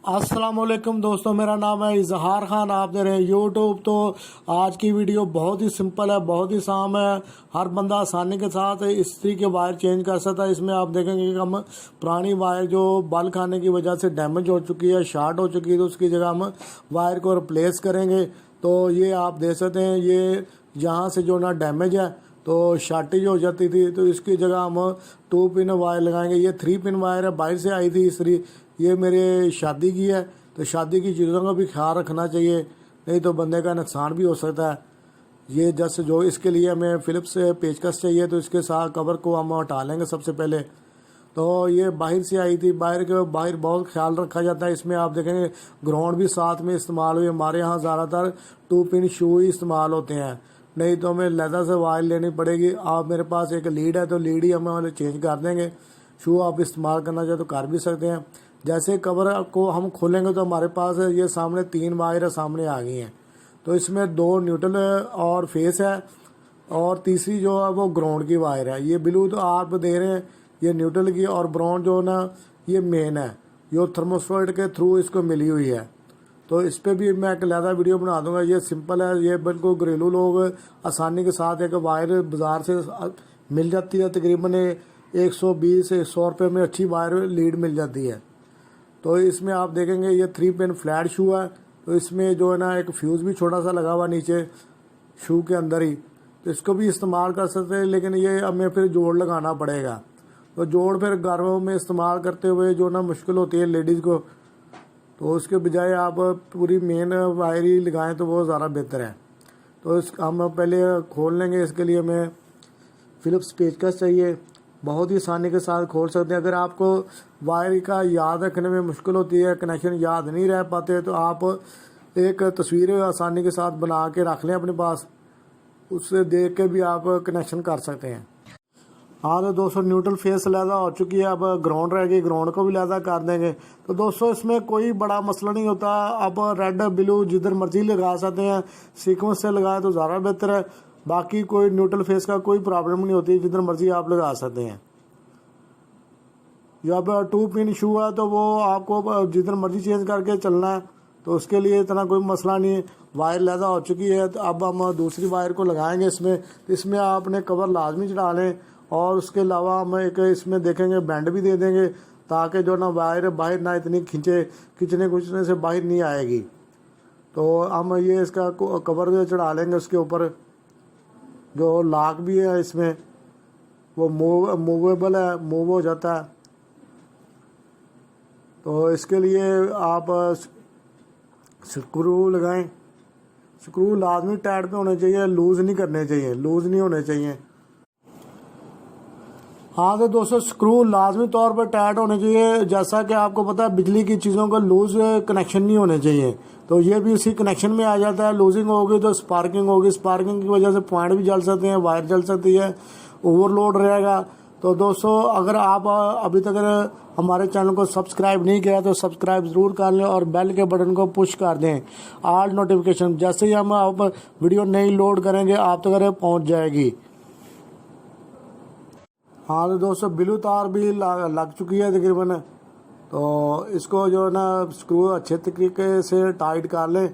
अस्सलाम वालेकुम दोस्तों, मेरा नाम है इजहार खान। आप दे रहे हैं यूट्यूब। तो आज की वीडियो बहुत ही सिंपल है, बहुत ही आसान है। हर बंदा आसानी के साथ इस्त्री के वायर चेंज कर सकता है। इसमें आप देखेंगे कि हम पुरानी वायर जो बल खाने की वजह से डैमेज हो चुकी है, शार्ट हो चुकी है, तो उसकी जगह हम वायर को रिप्लेस करेंगे। तो ये आप देख सकते हैं, ये यहाँ से जो ना डैमेज है तो शार्टेज हो जाती थी, तो इसकी जगह हम 2 पिन वायर लगाएंगे। ये 3 पिन वायर है, बाहर से आई थी इस्त्री। ये मेरे शादी की है, तो शादी की चीज़ों का भी ख्याल रखना चाहिए, नहीं तो बंदे का नुकसान भी हो सकता है। ये जस्ट जो इसके लिए हमें फिलिप्स से पेचकस चाहिए, तो इसके साथ कवर को हम हटा लेंगे सबसे पहले। तो ये बाहर से आई थी, बाहर बहुत ख्याल रखा जाता है। इसमें आप देखेंगे ग्राउंड भी साथ में इस्तेमाल हुई। हमारे यहाँ ज़्यादातर 2 पिन शू ही इस्तेमाल होते हैं, नहीं तो हमें लेदर से वायर लेनी पड़ेगी। आप मेरे पास एक लीड है, तो लीड ही हम चेंज कर देंगे। शू आप इस्तेमाल करना चाहे तो कर भी सकते हैं। जैसे कवर को हम खोलेंगे तो हमारे पास ये सामने 3 वायर सामने आ गई हैं। तो इसमें 2 न्यूट्रल और फेस है, और तीसरी जो है वो ग्राउंड की वायर है। ये ब्लू तो आप दे रहे हैं, ये न्यूट्रल की, और ब्राउन जो ना ये मेन है, जो थर्मोस्टेट के थ्रू इसको मिली हुई है। तो इस पर भी मैं एक अलग वीडियो बना दूंगा। ये सिंपल है, ये बिल्कुल घरेलू लोग आसानी के साथ एक वायर बाजार से मिल जाती है। तकरीबन 120-100 रुपये में अच्छी वायर लीड मिल जाती है। तो इसमें आप देखेंगे ये 3 पिन फ्लैट शू है, तो इसमें जो है ना एक फ्यूज़ भी छोटा सा लगा हुआ नीचे शू के अंदर ही, तो इसको भी इस्तेमाल कर सकते हैं, लेकिन ये हमें फिर जोड़ लगाना पड़ेगा। तो जोड़ फिर घरों में इस्तेमाल करते हुए जो ना मुश्किल होती है लेडीज़ को, तो उसके बजाय आप पूरी मेन वायर ही लगाएं तो वो ज़्यादा बेहतर है। तो इस हम पहले खोल लेंगे। इसके लिए हमें फिलिप्स पेचकस चाहिए, बहुत ही आसानी के साथ खोल सकते हैं। अगर आपको वायर का याद रखने में मुश्किल होती है, कनेक्शन याद नहीं रह पाते, तो आप एक तस्वीर आसानी के साथ बना के रख लें अपने पास, उससे देख के भी आप कनेक्शन कर सकते हैं। हाँ तो दोस्तों, न्यूट्रल फेस लैदा हो चुकी है, अब ग्राउंड रह गई, ग्राउंड को भी लैदा कर देंगे। तो दोस्तों इसमें कोई बड़ा मसला नहीं होता, आप रेड ब्लू जिधर मर्जी लगा सकते हैं। सीक्वेंस से लगाए तो ज़्यादा बेहतर है। बाकी कोई न्यूट्रल फेस का कोई प्रॉब्लम नहीं होती, जिधर मर्जी आप लगा सकते हैं। जब 2 पिन शू है तो वो आपको जिधर मर्जी चेंज करके चलना है, तो उसके लिए इतना कोई मसला नहीं है। वायर लैदा हो चुकी है, तो अब हम दूसरी वायर को लगाएंगे इसमें। इसमें आपने कवर लाजमी चढ़ा लें, और उसके अलावा हम एक इसमें देखेंगे बैंड भी दे देंगे, ताकि जो ना वायर बाहर ना इतनी खींचने से बाहर नहीं आएगी। तो हम ये इसका कवर चढ़ा लेंगे। उसके ऊपर जो लॉक भी है इसमें, वो मूवेबल है, मूव हो जाता है। तो इसके लिए आप स्क्रू लगाएं। स्क्रू लाजमी टाइट पे होने चाहिए, लूज़ नहीं करने चाहिए, लूज़ नहीं होने चाहिए। हाँ तो दोस्तों, स्क्रू लाजमी तौर पर टाइट होने चाहिए। जैसा कि आपको पता है, बिजली की चीज़ों का लूज़ कनेक्शन नहीं होने चाहिए, तो ये भी उसी कनेक्शन में आ जाता है। लूजिंग होगी तो स्पार्किंग होगी, स्पार्किंग की वजह से पॉइंट भी जल सकते हैं, वायर जल सकती है, ओवरलोड रहेगा। तो दोस्तों, अगर आप अभी तक हमारे चैनल को सब्सक्राइब नहीं किया तो सब्सक्राइब ज़रूर कर लें, और बेल के बटन को पुश कर दें, ऑल नोटिफिकेशन। जैसे ही हम आप वीडियो नई लोड करेंगे आप तक पहुँच जाएगी। हाँ तो दोस्तों, ब्लू तार भी लग चुकी है तकरीबन। तो इसको जो है ना स्क्रू अच्छे तरीके से टाइट कर लें।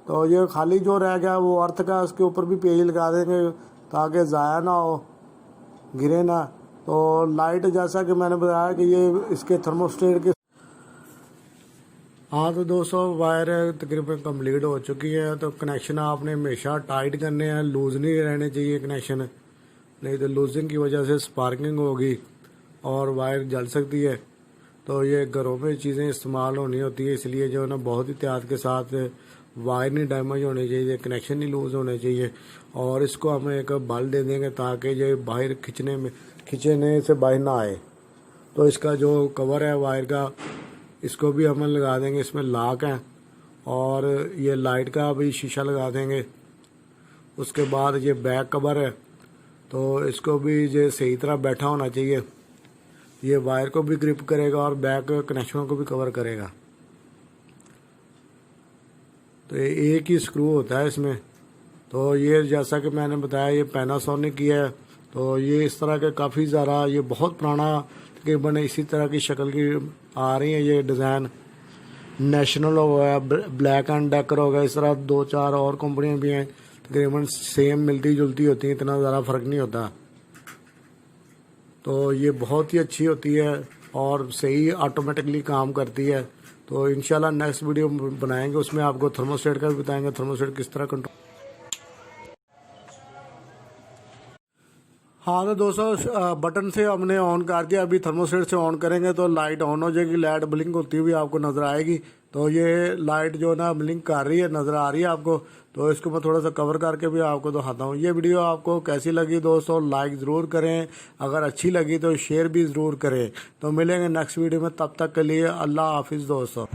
तो ये खाली जो रह गया वो अर्थ का, उसके ऊपर भी पेज लगा देंगे ताकि ज़ाया ना हो, गिरे ना। तो लाइट जैसा कि मैंने बताया कि ये इसके थर्मोस्टेट के। हाँ तो दोस्तों, वायर तकरीबन कंप्लीट हो चुकी है। तो कनेक्शन आपने हमेशा टाइट करने हैं, लूज़ नहीं रहने चाहिए कनेक्शन, नहीं तो लूजिंग की वजह से स्पार्किंग होगी और वायर जल सकती है। तो ये घरों में चीज़ें इस्तेमाल होनी होती है, इसलिए जो है ना बहुत ही एहतियात के साथ वायर नहीं डैमेज होने चाहिए, कनेक्शन नहीं लूज़ होने चाहिए। और इसको हम एक बल दे देंगे ताकि जो बाहर खींचने से बाहर ना आए। तो इसका जो कवर है वायर का, इसको भी हम लगा देंगे। इसमें लॉक है, और ये लाइट का भी शीशा लगा देंगे। उसके बाद ये बैक कवर है, तो इसको भी ये सही तरह बैठा होना चाहिए। ये वायर को भी ग्रिप करेगा और बैक कनेक्शनों को भी कवर करेगा। तो एक ही स्क्रू होता है इसमें। तो ये जैसा कि मैंने बताया, ये पैनासोनिक की है। तो ये इस तरह के काफ़ी ज़्यादा, ये बहुत पुराना तकरीबन इसी तरह की शक्ल की आ रही है ये डिज़ाइन। नेशनल हो गया, ब्लैक एंड डेकर हो गया, इस तरह 2-4 और कंपनियां भी हैं, तकरीबन सेम मिलती जुलती होती हैं, इतना ज़्यादा फ़र्क नहीं होता। तो ये बहुत ही अच्छी होती है और सही ऑटोमेटिकली काम करती है। तो इंशाल्लाह नेक्स्ट वीडियो बनाएंगे, उसमें आपको थर्मोस्टेट का भी बताएंगे, थर्मोस्टेट किस तरह कंट्रोल। हाँ तो दोस्तों बटन से हमने ऑन कर दिया, अभी थर्मोस्टेट से ऑन करेंगे तो लाइट ऑन हो जाएगी, लाइट ब्लिंक होती हुई आपको नज़र आएगी। तो ये लाइट जो ना ब्लिंक कर रही है, नज़र आ रही है आपको। तो इसको मैं थोड़ा सा कवर करके भी आपको दिखाता हूँ। ये वीडियो आपको कैसी लगी दोस्तों, लाइक ज़रूर करें, अगर अच्छी लगी तो शेयर भी ज़रूर करें। तो मिलेंगे नेक्स्ट वीडियो में, तब तक के लिए अल्लाह हाफिज़ दोस्तों।